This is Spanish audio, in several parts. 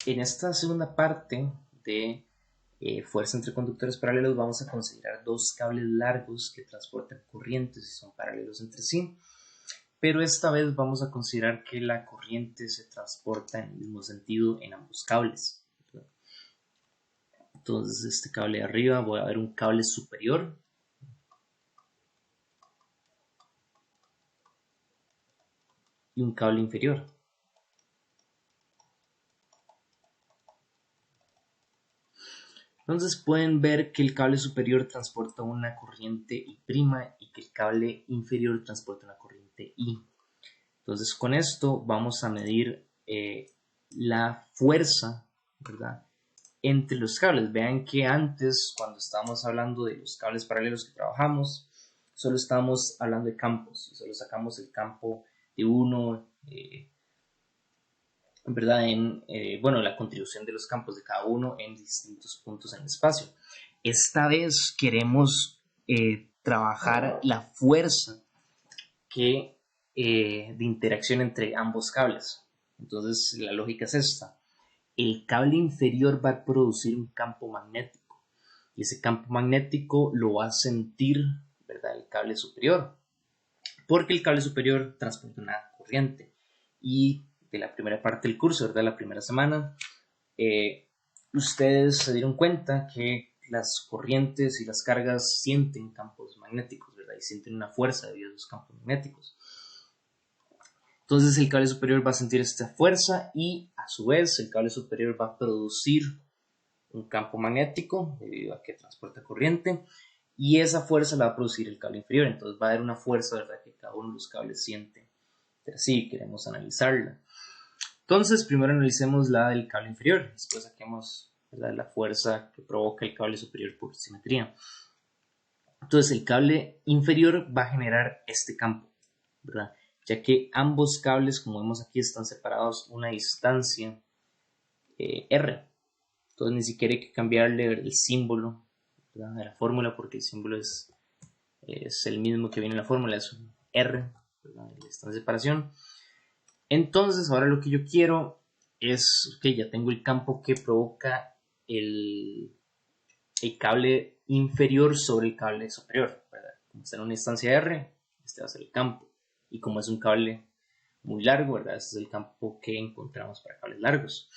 En esta segunda parte de fuerza entre conductores paralelos vamos a considerar dos cables largos que transportan corrientes y son paralelos entre sí, pero esta vez vamos a considerar que la corriente se transporta en el mismo sentido en ambos cables. Entonces este cable de arriba voy a ver un cable superior y un cable inferior. Entonces pueden ver que el cable superior transporta una corriente I' y que el cable inferior transporta una corriente I. Entonces con esto vamos a medir la fuerza, ¿verdad?, entre los cables. Vean que antes, cuando estábamos hablando de los cables paralelos que trabajamos, solo estábamos hablando de campos, solo sacamos el campo de uno, ¿verdad?, bueno, la contribución de los campos de cada uno en distintos puntos en el espacio. Esta vez queremos trabajar la fuerza de interacción entre ambos cables. Entonces la lógica es esta: el cable inferior va a producir un campo magnético y ese campo magnético lo va a sentir, ¿verdad?, el cable superior, porque el cable superior transporta una corriente. Y de la primera parte del curso, ¿verdad?, la primera semana, ustedes se dieron cuenta que las corrientes y las cargas sienten campos magnéticos, ¿verdad?, y sienten una fuerza debido a esos campos magnéticos. Entonces el cable superior va a sentir esta fuerza y a su vez el cable superior va a producir un campo magnético debido a que transporta corriente, y esa fuerza la va a producir el cable inferior. Entonces va a haber una fuerza, ¿verdad?, que cada uno de los cables siente. Pero sí, queremos analizarla. Entonces primero analicemos la del cable inferior, después saquemos, ¿verdad?, la fuerza que provoca el cable superior por simetría. Entonces el cable inferior va a generar este campo, ¿verdad?, ya que ambos cables, como vemos aquí, están separados una distancia R. Entonces ni siquiera hay que cambiarle el símbolo, ¿verdad?, de la fórmula, porque el símbolo es el mismo que viene en la fórmula, es un R, ¿verdad?, de distancia de separación. Entonces ahora lo que yo quiero es que ya tengo el campo que provoca el cable inferior sobre el cable superior, ¿verdad? Como está en una distancia R, este va a ser el campo, y como es un cable muy largo, ¿verdad?, este es el campo que encontramos para cables largos.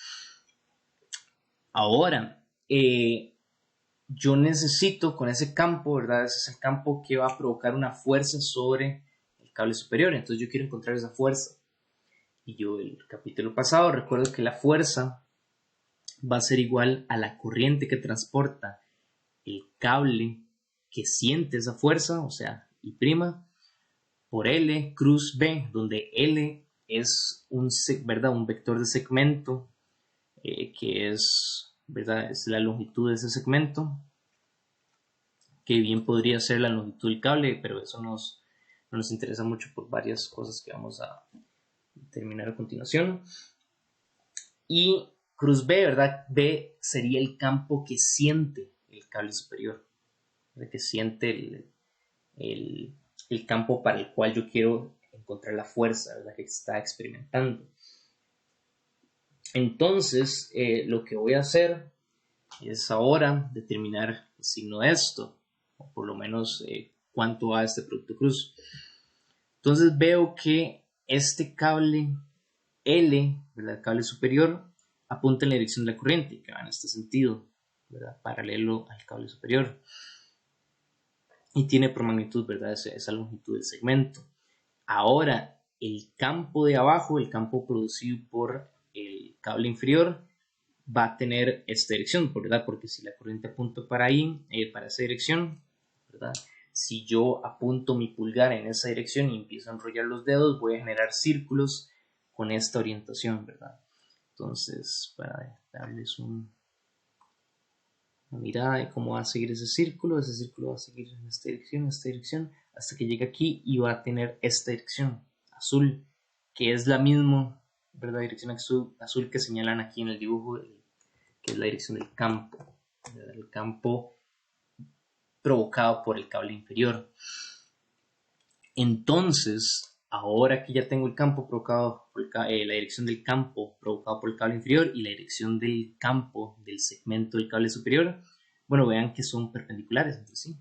Ahora, yo necesito con ese campo, ¿verdad?, ese es el campo que va a provocar una fuerza sobre el cable superior. Entonces yo quiero encontrar esa fuerza. Y yo el capítulo pasado recuerdo que la fuerza va a ser igual a la corriente que transporta el cable que siente esa fuerza, o sea, I', por L cruz B, donde L es un vector de segmento, que es, ¿verdad?, es la longitud de ese segmento, que bien podría ser la longitud del cable, pero eso no nos interesa mucho por varias cosas que vamos a terminar a continuación. Y cruz B, ¿verdad?, B sería el campo que siente el cable superior, ¿verdad?, que siente el campo para el cual yo quiero encontrar la fuerza, ¿verdad?, que está experimentando. Entonces lo que voy a hacer es ahora determinar el signo de esto, o por lo menos cuánto va este producto cruz. Entonces veo que este cable L, ¿verdad?, el cable superior, apunta en la dirección de la corriente, que va en este sentido, ¿verdad?, paralelo al cable superior, y tiene por magnitud, ¿verdad?, esa longitud del segmento. Ahora el campo de abajo, el campo producido por el cable inferior, va a tener esta dirección, ¿verdad?, porque si la corriente apunta para ahí, para esa dirección, ¿verdad?, si yo apunto mi pulgar en esa dirección y empiezo a enrollar los dedos, voy a generar círculos con esta orientación, ¿verdad? Entonces, para darles una mirada de cómo va a seguir ese círculo va a seguir en esta dirección, hasta que llegue aquí y va a tener esta dirección azul, que es la misma, ¿verdad?, dirección azul que señalan aquí en el dibujo, que es la dirección del campo, ¿verdad?, el campo provocado por el cable inferior. Entonces, ahora que ya tengo el campo provocado por la dirección del campo provocado por el cable inferior y la dirección del campo del segmento del cable superior, bueno, vean que son perpendiculares entre sí.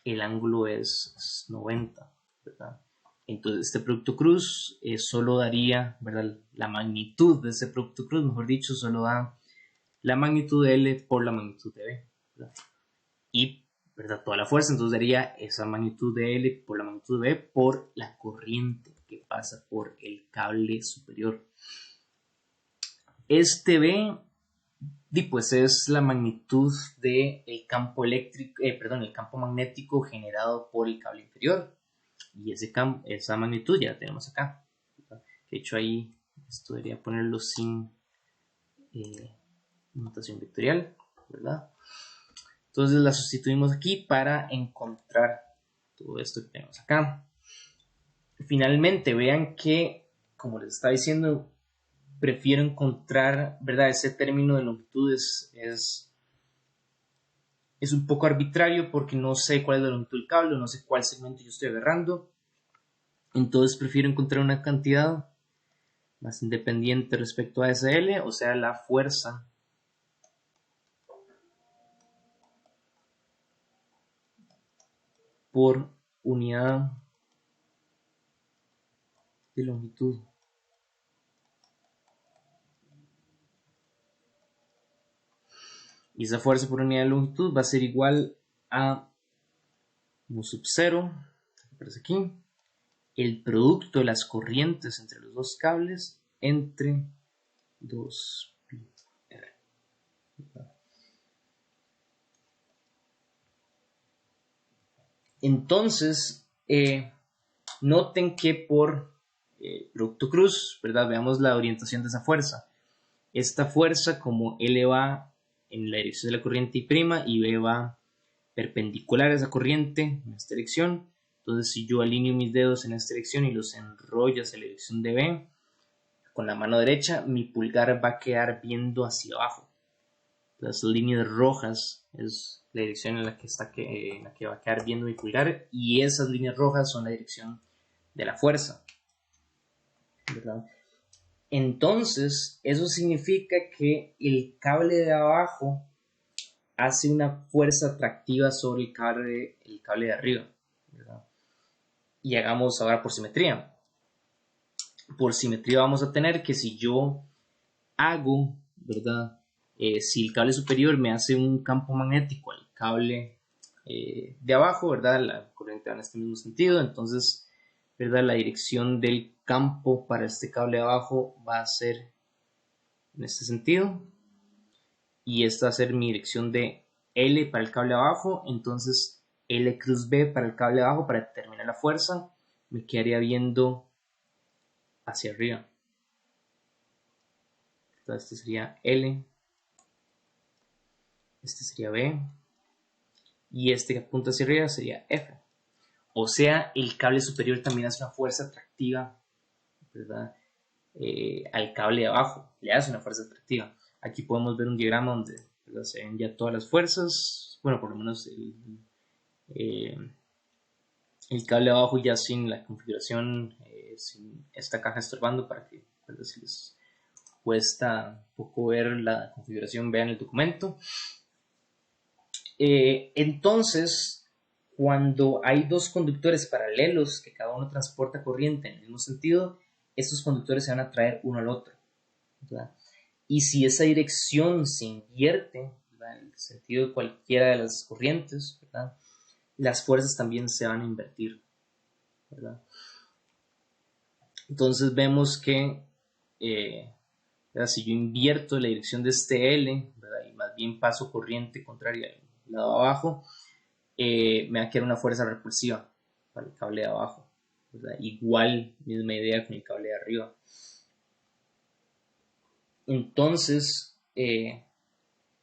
El ángulo es 90, ¿verdad? Entonces este producto cruz solo daría, ¿verdad? La magnitud de ese producto cruz, mejor dicho, solo da la magnitud de L por la magnitud de B, ¿verdad? Y, ¿verdad? Toda la fuerza, entonces daría esa magnitud de L por la magnitud de B por la corriente que pasa por el cable superior. Este B, pues es la magnitud del campo eléctrico, el campo magnético generado por el cable inferior. Y esa magnitud ya la tenemos acá. De hecho ahí esto debería ponerlo sin notación vectorial, ¿verdad? Entonces la sustituimos aquí para encontrar todo esto que tenemos acá. Finalmente vean que, como les estaba diciendo, prefiero encontrar, ¿verdad? Ese término de longitudes es un poco arbitrario porque no sé cuál es la longitud del cable, no sé cuál segmento yo estoy agarrando. Entonces prefiero encontrar una cantidad más independiente respecto a SL, o sea, la fuerza por unidad de longitud. Y esa fuerza por unidad de longitud va a ser igual a mu sub 0, aparece aquí, el producto de las corrientes entre los dos cables entre 2πr. Entonces, noten que por producto cruz, ¿verdad? Veamos la orientación de esa fuerza. Esta fuerza, como L va en la dirección de la corriente I' y B va perpendicular a esa corriente en esta dirección, entonces si yo alineo mis dedos en esta dirección y los enrollo hacia la dirección de B, con la mano derecha, mi pulgar va a quedar viendo hacia abajo. Las líneas rojas es la dirección en la que va a quedar viendo mi pulgar, y esas líneas rojas son la dirección de la fuerza, ¿verdad? Entonces, eso significa que el cable de abajo hace una fuerza atractiva sobre el cable de arriba, ¿verdad? Y hagamos ahora por simetría. Por simetría vamos a tener que si yo hago, ¿verdad? Si el cable superior me hace un campo magnético al cable de abajo, ¿verdad? La corriente va en este mismo sentido, entonces, ¿verdad? La dirección del campo para este cable de abajo va a ser en este sentido, y esta va a ser mi dirección de L para el cable de abajo, entonces L cruz B para el cable de abajo. Para determinar la fuerza me quedaría viendo hacia arriba. Entonces este sería L, este sería B, y este que apunta hacia arriba sería F. O sea, el cable superior también hace una fuerza atractiva, ¿verdad? Al cable de abajo, le hace una fuerza atractiva. Aquí podemos ver un diagrama donde, ¿verdad?, se ven ya todas las fuerzas, bueno, por lo menos el cable de abajo ya sin la configuración, sin esta caja estorbando, para que, ¿verdad?, si les cuesta un poco ver la configuración, vean el documento. Entonces, cuando hay dos conductores paralelos que cada uno transporta corriente en el mismo sentido, estos conductores se van a atraer uno al otro, ¿verdad? Y si esa dirección se invierte, ¿verdad?, en el sentido de cualquiera de las corrientes, ¿verdad?, las fuerzas también se van a invertir, ¿verdad? Entonces vemos que si yo invierto la dirección de este L, ¿verdad?, y más bien paso corriente contraria al lado de abajo, me va a quedar una fuerza repulsiva para el cable de abajo, ¿verdad? Igual, misma idea con el cable de arriba. Entonces,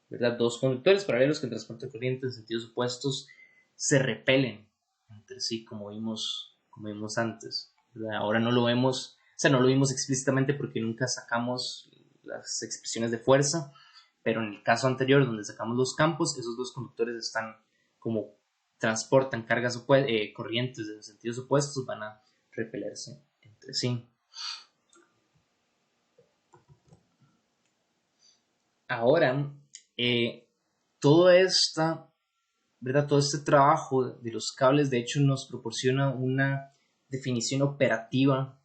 ¿verdad?, dos conductores paralelos que transportan corriente en sentidos opuestos se repelen entre sí, como vimos antes, ¿verdad? Ahora no lo vemos, o sea, no lo vimos explícitamente porque nunca sacamos las expresiones de fuerza, pero en el caso anterior donde sacamos los campos, esos dos conductores están como transportan cargas corrientes en sentidos opuestos, van a repelerse entre sí. Ahora, todo este trabajo de los cables, de hecho, nos proporciona una definición operativa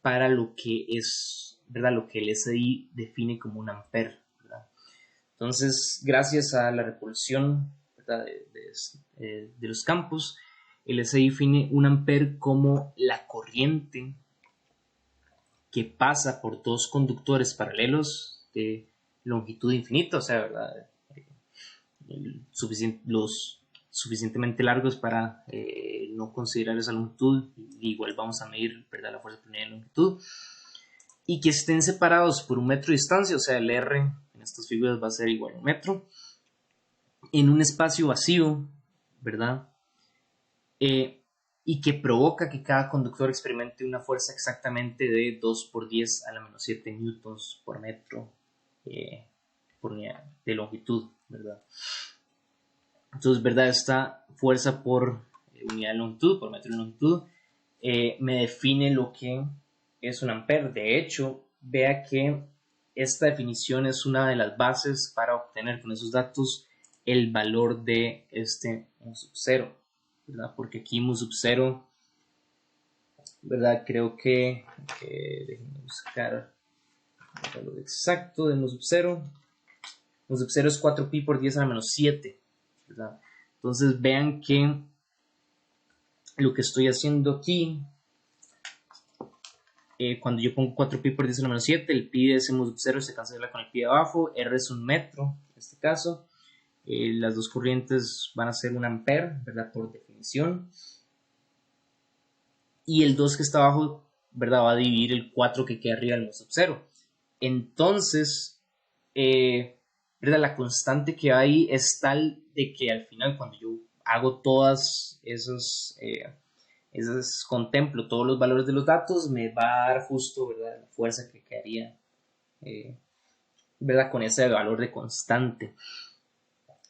para lo que es, ¿verdad?, lo que el SI define como un ampere, ¿verdad? Entonces, gracias a la repulsión, ¿verdad?, de los campos, el SI define un ampere como la corriente que pasa por dos conductores paralelos de longitud infinita, o sea, ¿verdad?, los suficientemente largos para no considerar esa longitud. Igual vamos a medir, ¿verdad?, la fuerza por unidad de longitud, y que estén separados por 1 metro de distancia, o sea, el R en estas figuras va a ser igual a 1 metro, en un espacio vacío, ¿verdad? Y que provoca que cada conductor experimente una fuerza exactamente de 2 por 10 a la menos 7 newtons por metro por unidad de longitud, ¿verdad? Entonces, ¿verdad?, esta fuerza por unidad de longitud, por metro de longitud, me define lo que es un ampere. De hecho, vea que esta definición es una de las bases para obtener con esos datos el valor de este mu sub 0, ¿verdad? Porque aquí mu sub 0, ¿verdad?, creo que déjenme buscar el valor exacto de mu sub 0. Mu sub 0 es 4pi por 10 a la menos 7, ¿verdad? Entonces vean que lo que estoy haciendo aquí, cuando yo pongo 4pi por 10 a la menos 7, el pi de ese mu sub 0 se cancela con el pi de abajo, R es 1 metro en este caso, las dos corrientes van a ser 1 ampere, ¿verdad?, por definición, y el 2 que está abajo, ¿verdad?, va a dividir el 4 que queda arriba del mu sub 0. Entonces, ¿verdad?, la constante que hay es tal de que al final, cuando yo hago todas esos contemplo todos los valores de los datos, me va a dar justo, ¿verdad?, la fuerza que quedaría, ¿verdad?, con ese valor de constante.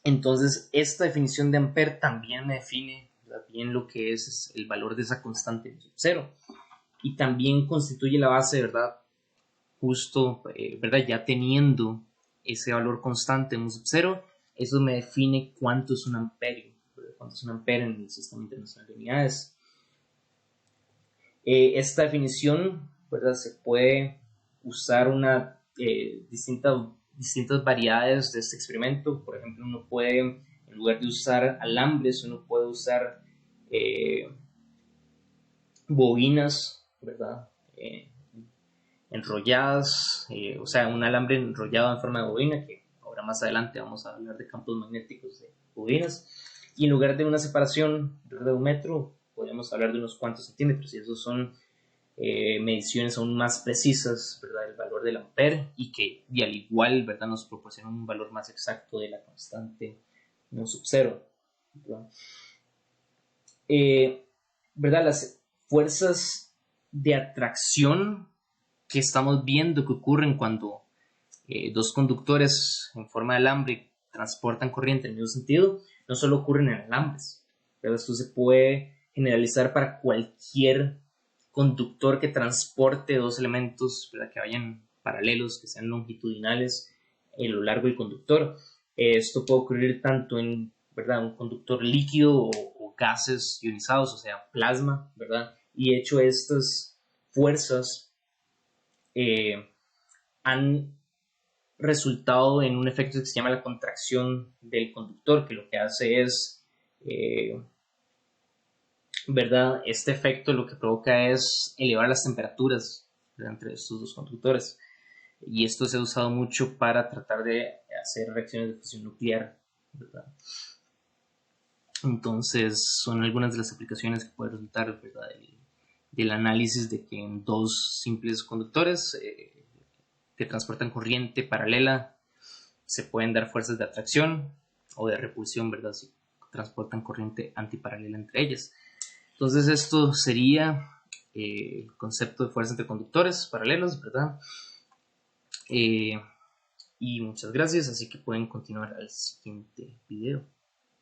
Entonces, esta definición de ampere también me define, ¿verdad?, bien lo que es el valor de esa constante de sub 0, y también constituye la base, ¿verdad?, justo, ¿verdad?, ya teniendo ese valor constante de sub 0, eso me define cuánto es un amperio, ¿verdad?, cuánto es un ampere en el Sistema Internacional de Unidades. Esta definición, ¿verdad?, se puede usar distintas variedades de este experimento. Por ejemplo, uno puede, en lugar de usar alambres, uno puede usar bobinas, ¿verdad?, enrolladas, o sea, un alambre enrollado en forma de bobina, que ahora más adelante vamos a hablar de campos magnéticos de bobinas, y en lugar de una separación de 1 metro, podríamos hablar de unos cuantos centímetros, y esos son mediciones aún más precisas, ¿verdad?, del valor del ampere, y que, y al igual, ¿verdad?, nos proporcionan un valor más exacto de la constante mu sub 0, ¿verdad? ¿Verdad? Las fuerzas de atracción que estamos viendo que ocurren cuando dos conductores en forma de alambre transportan corriente en el mismo sentido, no solo ocurren en alambres, pero esto se puede generalizar para cualquier conductor que transporte dos elementos, ¿verdad?, que vayan paralelos, que sean longitudinales a lo largo del conductor. Esto puede ocurrir tanto en, ¿verdad?, un conductor líquido o gases ionizados, o sea, plasma, ¿verdad? Y de hecho estas fuerzas han resultado en un efecto que se llama la contracción del conductor, que lo que hace es, ¿verdad?, este efecto lo que provoca es elevar las temperaturas, ¿verdad?, entre estos dos conductores, y esto se ha usado mucho para tratar de hacer reacciones de fusión nuclear, ¿verdad? Entonces son algunas de las aplicaciones que puede resultar, ¿verdad?, del análisis de que en dos simples conductores que transportan corriente paralela se pueden dar fuerzas de atracción o de repulsión, ¿verdad?, si transportan corriente antiparalela entre ellas. Entonces esto sería el concepto de fuerza entre conductores paralelos, ¿verdad? Y muchas gracias, así que pueden continuar al siguiente video.